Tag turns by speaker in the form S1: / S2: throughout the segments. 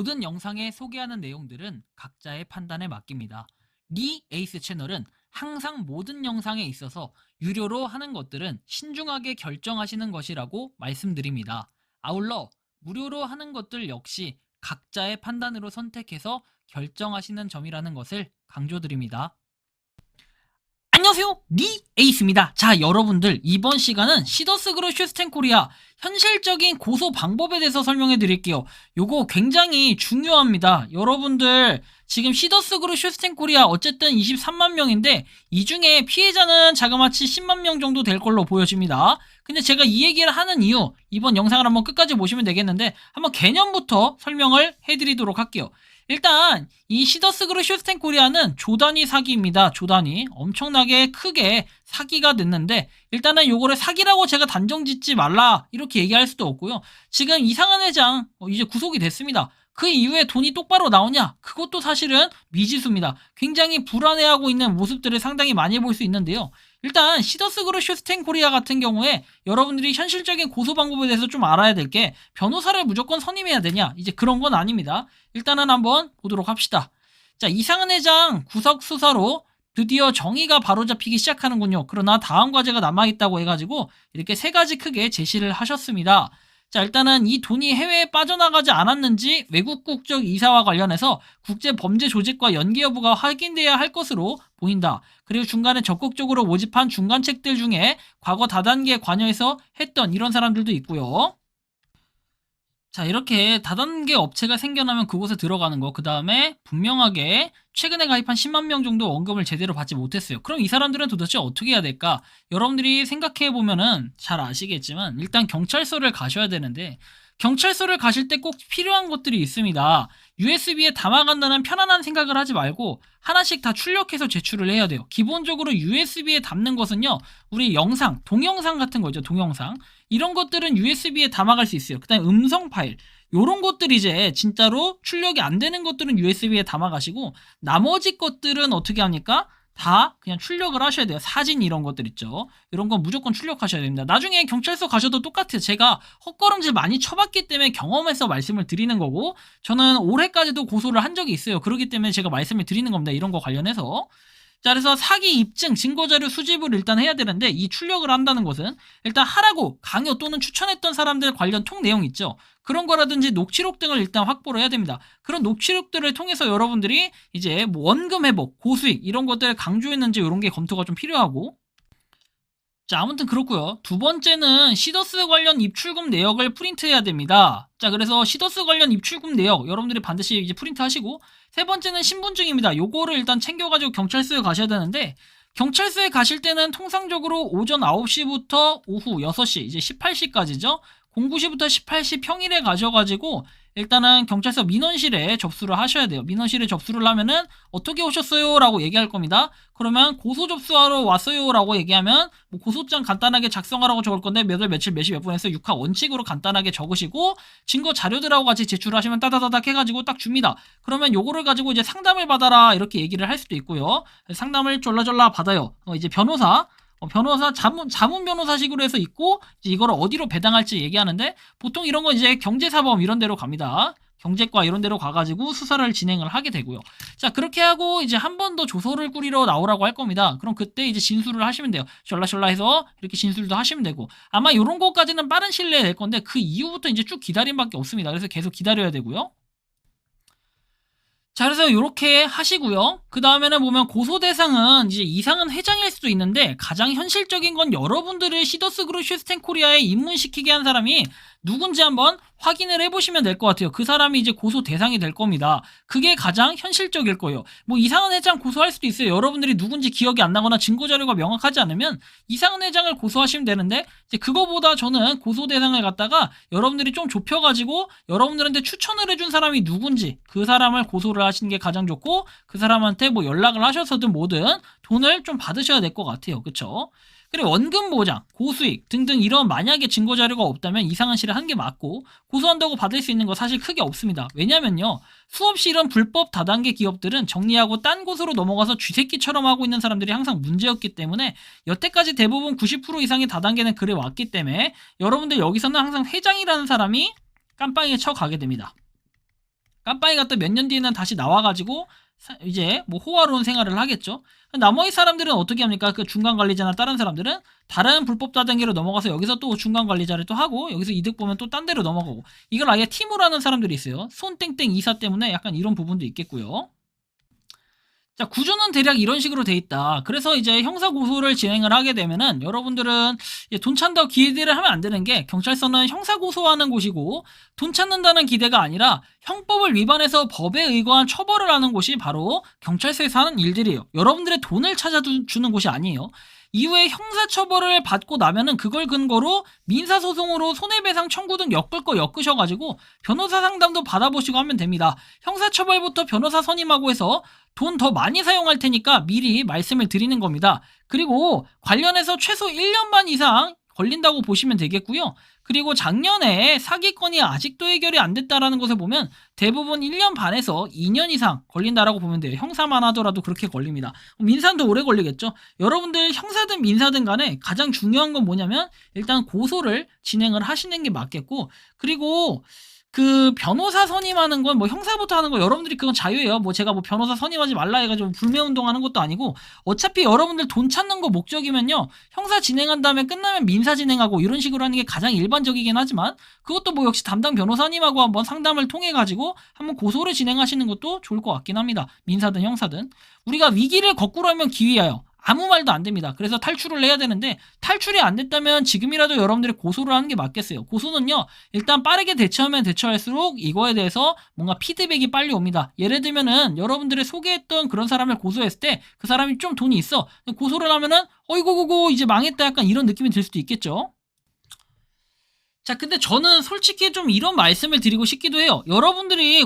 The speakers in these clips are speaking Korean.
S1: 모든 영상에 소개하는 내용들은 각자의 판단에 맡깁니다. 리 에이스 채널은 항상 모든 영상에 있어서 유료로 하는 것들은 신중하게 결정하시는 것이라고 말씀드립니다. 아울러 무료로 하는 것들 역시 각자의 판단으로 선택해서 결정하시는 점이라는 것을 강조드립니다. 안녕하세요, 리 에이스입니다. 자, 여러분들, 이번 시간은 시더스그룹 슈스텐 코리아 현실적인 고소 방법에 대해서 설명해 드릴게요. 요거 굉장히 중요합니다. 여러분들, 지금 시더스그룹 슈스텐 코리아 어쨌든 23만 명인데 이 중에 피해자는 자그마치 10만 명 정도 될 걸로 보여집니다. 근데 제가 이 얘기를 하는 이유, 이번 영상을 한번 끝까지 보시면 되겠는데 한번 개념부터 설명을 해드리도록 할게요. 일단 이 시더스그룹 슈스텐 코리아는 조단위 사기입니다. 조단위 엄청나게 크게 사기가 됐는데, 일단은 요거를 사기라고 제가 단정 짓지 말라 이렇게 얘기할 수도 없고요. 지금 이상한 회장 이제 구속이 됐습니다. 그 이후에 돈이 똑바로 나오냐? 그것도 사실은 미지수입니다. 굉장히 불안해하고 있는 모습들을 상당히 많이 볼 수 있는데요. 일단 시더스그룹 슈스텐 코리아 같은 경우에 여러분들이 현실적인 고소 방법에 대해서 좀 알아야 될 게, 변호사를 무조건 선임해야 되냐? 이제 그런 건 아닙니다. 일단은 한번 보도록 합시다. 자, 이상은 회장 구속 수사로 드디어 정의가 바로잡히기 시작하는군요. 그러나 다음 과제가 남아있다고 해가지고 이렇게 세 가지 크게 제시를 하셨습니다. 자, 일단은 이 돈이 해외에 빠져나가지 않았는지 외국 국적 이사와 관련해서 국제범죄조직과 연계 여부가 확인돼야 할 것으로 보인다. 그리고 중간에 적극적으로 모집한 중간책들 중에 과거 다단계 관여해서 했던 이런 사람들도 있고요. 자, 이렇게 다단계 업체가 생겨나면 그곳에 들어가는 거, 그 다음에 분명하게 최근에 가입한 10만 명 정도 원금을 제대로 받지 못했어요. 그럼 이 사람들은 도대체 어떻게 해야 될까? 여러분들이 생각해보면은 잘 아시겠지만 일단 경찰서를 가셔야 되는데, 경찰서를 가실 때 꼭 필요한 것들이 있습니다. USB에 담아간다는 편안한 생각을 하지 말고 하나씩 다 출력해서 제출을 해야 돼요. 기본적으로 USB에 담는 것은요, 우리 영상, 동영상 같은 거죠. 동영상 이런 것들은 USB에 담아갈 수 있어요. 그 다음에 음성 파일, 요런 것들 이제 진짜로 출력이 안 되는 것들은 USB에 담아가시고, 나머지 것들은 어떻게 합니까? 다 그냥 출력을 하셔야 돼요. 사진 이런 것들 있죠. 이런 건 무조건 출력하셔야 됩니다. 나중에 경찰서 가셔도 똑같아요. 제가 헛걸음질 많이 쳐봤기 때문에 경험해서 말씀을 드리는 거고, 저는 올해까지도 고소를 한 적이 있어요. 그렇기 때문에 제가 말씀을 드리는 겁니다. 이런 거 관련해서. 자, 그래서 사기 입증, 증거자료 수집을 일단 해야 되는데, 이 출력을 한다는 것은 일단 하라고 강요 또는 추천했던 사람들 관련 통 내용 있죠. 그런 거라든지 녹취록 등을 일단 확보를 해야 됩니다. 그런 녹취록들을 통해서 여러분들이 이제 뭐 원금 회복, 고수익 이런 것들을 강조했는지 이런 게 검토가 좀 필요하고. 자, 아무튼 그렇고요. 두 번째는 시더스 관련 입출금 내역을 프린트해야 됩니다. 자, 그래서 시더스 관련 입출금 내역 여러분들이 반드시 이제 프린트 하시고, 세 번째는 신분증입니다. 요거를 일단 챙겨가지고 경찰서에 가셔야 되는데, 경찰서에 가실 때는 통상적으로 오전 9시부터 오후 6시, 이제 18시까지죠. 09시부터 18시 평일에 가셔가지고 일단은 경찰서 민원실에 접수를 하셔야 돼요. 민원실에 접수를 하면은 어떻게 오셨어요? 라고 얘기할 겁니다. 그러면 고소 접수하러 왔어요 라고 얘기하면 뭐 고소장 간단하게 작성하라고 적을 건데 몇 월 며칠 몇 시 몇 분에서 6화 원칙으로 간단하게 적으시고 증거 자료들하고 같이 제출하시면 따다다닥 해가지고 딱 줍니다. 그러면 요거를 가지고 이제 상담을 받아라 이렇게 얘기를 할 수도 있고요. 상담을 졸라졸라 받아요. 이제 변호사 자문 변호사식으로 해서 있고, 이제 이거를 어디로 배당할지 얘기하는데, 보통 이런 건 이제 경제사범 이런 데로 갑니다. 경제과 이런 데로 가가지고 수사를 진행을 하게 되고요. 자, 그렇게 하고 이제 한 번 더 조서를 꾸리러 나오라고 할 겁니다. 그럼 그때 이제 진술을 하시면 돼요. 셜라셜라 해서 이렇게 진술도 하시면 되고, 아마 이런 것까지는 빠른 시일 내에 될 건데, 그 이후부터 이제 쭉 기다림밖에 없습니다. 그래서 계속 기다려야 되고요. 자, 그래서 이렇게 하시고요. 그 다음에는 보면 고소 대상은 이제 이상은 회장일 수도 있는데, 가장 현실적인 건 여러분들을 시더스그룹 슈스텐 코리아에 입문시키게 한 사람이 누군지 한번 확인을 해보시면 될 것 같아요. 그 사람이 이제 고소 대상이 될 겁니다. 그게 가장 현실적일 거예요. 뭐 이상은 회장 고소할 수도 있어요. 여러분들이 누군지 기억이 안 나거나 증거 자료가 명확하지 않으면 이상은 회장을 고소하시면 되는데, 이제 그거보다 저는 고소 대상을 갖다가 여러분들이 좀 좁혀가지고 여러분들한테 추천을 해준 사람이 누군지 그 사람을 고소를 하시는 게 가장 좋고, 그 사람한테 뭐 연락을 하셔서든 뭐든 돈을 좀 받으셔야 될 것 같아요. 그쵸? 그리고 원금 보장, 고수익 등등 이런 만약에 증거 자료가 없다면 이상한 실을 한 게 맞고, 고소한다고 받을 수 있는 거 사실 크게 없습니다. 왜냐면요, 수없이 이런 불법 다단계 기업들은 정리하고 딴 곳으로 넘어가서 쥐새끼처럼 하고 있는 사람들이 항상 문제였기 때문에, 여태까지 대부분 90% 이상의 다단계는 그래 왔기 때문에 여러분들 여기서는 항상 회장이라는 사람이 깜빵에 쳐가게 됩니다. 깜빵에 갔다 몇 년 뒤에는 다시 나와가지고 이제 뭐 호화로운 생활을 하겠죠. 나머지 사람들은 어떻게 합니까? 그 중간 관리자나 다른 사람들은 다른 불법 다단계로 넘어가서 여기서 또 중간 관리자를 또 하고 여기서 이득 보면 또 딴 데로 넘어가고 이걸 아예 팀으로 하는 사람들이 있어요. 손땡땡 이사 때문에 약간 이런 부분도 있겠고요. 자, 구조는 대략 이런 식으로 돼 있다. 그래서 이제 형사 고소를 진행을 하게 되면은 여러분들은 돈 찬다고 기대를 하면 안 되는 게 경찰서는 형사 고소하는 곳이고 돈 찾는다는 기대가 아니라 형법을 위반해서 법에 의거한 처벌을 하는 곳이 바로 경찰서에서 하는 일들이에요. 여러분들의 돈을 찾아주는 곳이 아니에요. 이후에 형사처벌을 받고 나면은 그걸 근거로 민사소송으로 손해배상 청구 등 엮을 거 엮으셔가지고 변호사 상담도 받아보시고 하면 됩니다. 형사처벌부터 변호사 선임하고 해서 돈 더 많이 사용할 테니까 미리 말씀을 드리는 겁니다. 그리고 관련해서 최소 1년 반 이상 걸린다고 보시면 되겠고요. 그리고 작년에 사기건이 아직도 해결이 안 됐다라는 것을 보면 대부분 1년 반에서 2년 이상 걸린다라고 보면 돼요. 형사만 하더라도 그렇게 걸립니다. 민사도 오래 걸리겠죠. 여러분들 형사든 민사든 간에 가장 중요한 건 뭐냐면 일단 고소를 진행을 하시는 게 맞겠고 그리고 그 변호사 선임하는 건 뭐 형사부터 하는 거 여러분들이 그건 자유예요. 뭐 제가 뭐 변호사 선임하지 말라 해가지고 불매운동하는 것도 아니고 어차피 여러분들 돈 찾는 거 목적이면요 형사 진행한 다음에 끝나면 민사 진행하고 이런 식으로 하는 게 가장 일반적이긴 하지만 그것도 뭐 역시 담당 변호사님하고 한번 상담을 통해 가지고 한번 고소를 진행하시는 것도 좋을 것 같긴 합니다. 민사든 형사든 우리가 위기를 거꾸로 하면 기회예요. 아무 말도 안 됩니다. 그래서 탈출을 해야 되는데 탈출이 안 됐다면 지금이라도 여러분들이 고소를 하는 게 맞겠어요. 고소는요 일단 빠르게 대처하면 대처할수록 이거에 대해서 뭔가 피드백이 빨리 옵니다. 예를 들면은 여러분들이 소개했던 그런 사람을 고소했을 때 그 사람이 좀 돈이 있어 고소를 하면은 어이구 이제 망했다 약간 이런 느낌이 들 수도 있겠죠. 자, 근데 저는 솔직히 좀 이런 말씀을 드리고 싶기도 해요. 여러분들이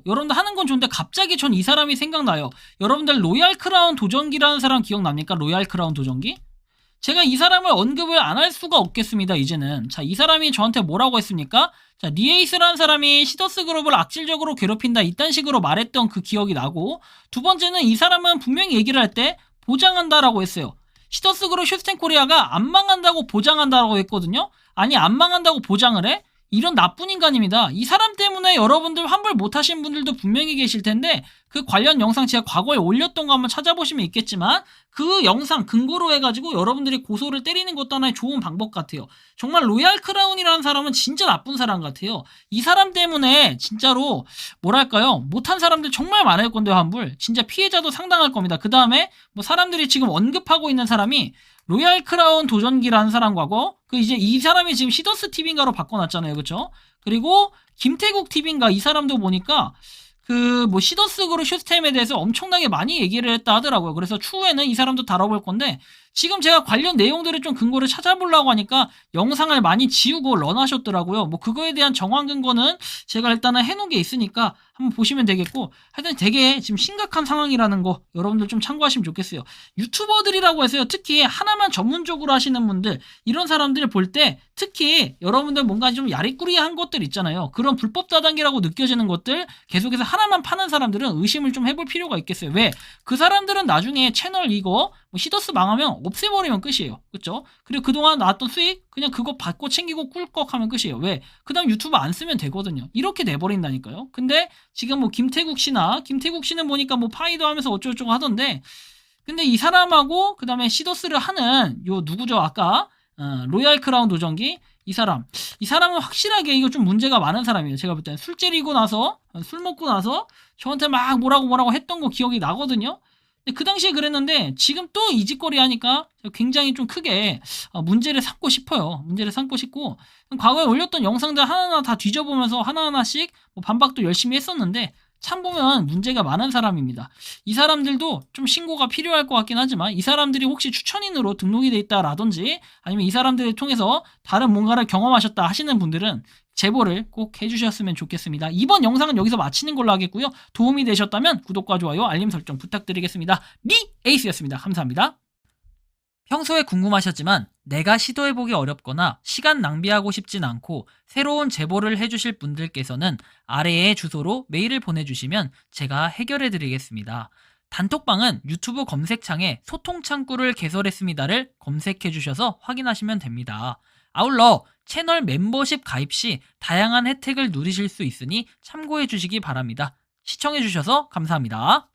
S1: 여러분들 하는 건 좋은데 갑자기 전 이 사람이 생각나요. 여러분들 로얄 크라운 도전기라는 사람 기억납니까? 로얄 크라운 도전기? 제가 이 사람을 언급을 안 할 수가 없겠습니다, 이제는. 자, 이 사람이 저한테 뭐라고 했습니까? 자, 리에이스라는 사람이 시더스 그룹을 악질적으로 괴롭힌다, 이딴 식으로 말했던 그 기억이 나고, 두 번째는 이 사람은 분명히 얘기를 할 때 보장한다라고 했어요. 시더스 그룹 슈스텐 코리아가 안 망한다고 보장한다라고 했거든요. 아니 안 망한다고 보장을 해? 이런 나쁜 인간입니다. 이 사람 때문에 여러분들 환불 못하신 분들도 분명히 계실 텐데 그 관련 영상 제가 과거에 올렸던 거 한번 찾아보시면 있겠지만 그 영상 근거로 해가지고 여러분들이 고소를 때리는 것도 하나의 좋은 방법 같아요. 정말 로얄 크라운이라는 사람은 진짜 나쁜 사람 같아요. 이 사람 때문에 진짜로 뭐랄까요 못한 사람들 정말 많을 건데요. 환불 진짜 피해자도 상당할 겁니다. 그 다음에 뭐 사람들이 지금 언급하고 있는 사람이 로얄 크라운 도전기라는 사람과고 그 이제 이 사람이 지금 시더스 TV인가로 바꿔놨잖아요. 그쵸? 그리고 김태국 TV인가 이 사람도 보니까 그 뭐 시더스 그룹 시스템에 대해서 엄청나게 많이 얘기를 했다 하더라고요. 그래서 추후에는 이 사람도 다뤄볼 건데 지금 제가 관련 내용들을 좀 근거를 찾아보려고 하니까 영상을 많이 지우고 런하셨더라고요. 뭐 그거에 대한 정황 근거는 제가 일단은 해놓은 게 있으니까 한번 보시면 되겠고 하여튼 되게 지금 심각한 상황이라는 거 여러분들 좀 참고하시면 좋겠어요. 유튜버들이라고 해서요. 특히 하나만 전문적으로 하시는 분들 이런 사람들을 볼 때 특히 여러분들 뭔가 좀 야리꾸리한 것들 있잖아요. 그런 불법 다단계라고 느껴지는 것들 계속해서 하나만 파는 사람들은 의심을 좀 해볼 필요가 있겠어요. 왜? 그 사람들은 나중에 채널 이거 뭐 시더스 망하면 없애버리면 끝이에요. 그쵸? 그리고 그동안 나왔던 수익 그냥 그거 받고 챙기고 꿀꺽 하면 끝이에요. 왜? 그 다음 유튜브 안 쓰면 되거든요. 이렇게 내버린다니까요. 근데 지금 뭐 김태국 씨는 보니까 뭐 파이도 하면서 어쩌고저쩌고 하던데 근데 이 사람하고 그 다음에 시더스를 하는 요 누구죠? 아까 로얄 크라운 도전기 이 사람은 확실하게 이거 좀 문제가 많은 사람이에요. 제가 볼 때는 술 째리고 나서 술 먹고 나서 저한테 막 뭐라고 했던 거 기억이 나거든요. 근데 그 당시에 그랬는데 지금 또 이 짓거리 하니까 굉장히 좀 크게 문제를 삼고 싶어요. 문제를 삼고 싶고 과거에 올렸던 영상들 하나하나 다 뒤져보면서 하나하나씩 뭐 반박도 열심히 했었는데 참 보면 문제가 많은 사람입니다. 이 사람들도 좀 신고가 필요할 것 같긴 하지만 이 사람들이 혹시 추천인으로 등록이 돼 있다라든지 아니면 이 사람들을 통해서 다른 뭔가를 경험하셨다 하시는 분들은 제보를 꼭 해주셨으면 좋겠습니다. 이번 영상은 여기서 마치는 걸로 하겠고요. 도움이 되셨다면 구독과 좋아요, 알림 설정 부탁드리겠습니다. 리에이스였습니다. 감사합니다. 평소에 궁금하셨지만 내가 시도해보기 어렵거나 시간 낭비하고 싶진 않고 새로운 제보를 해주실 분들께서는 아래의 주소로 메일을 보내주시면 제가 해결해드리겠습니다. 단톡방은 유튜브 검색창에 소통창구를 개설했습니다를 검색해주셔서 확인하시면 됩니다. 아울러 채널 멤버십 가입 시 다양한 혜택을 누리실 수 있으니 참고해 주시기 바랍니다. 시청해 주셔서 감사합니다.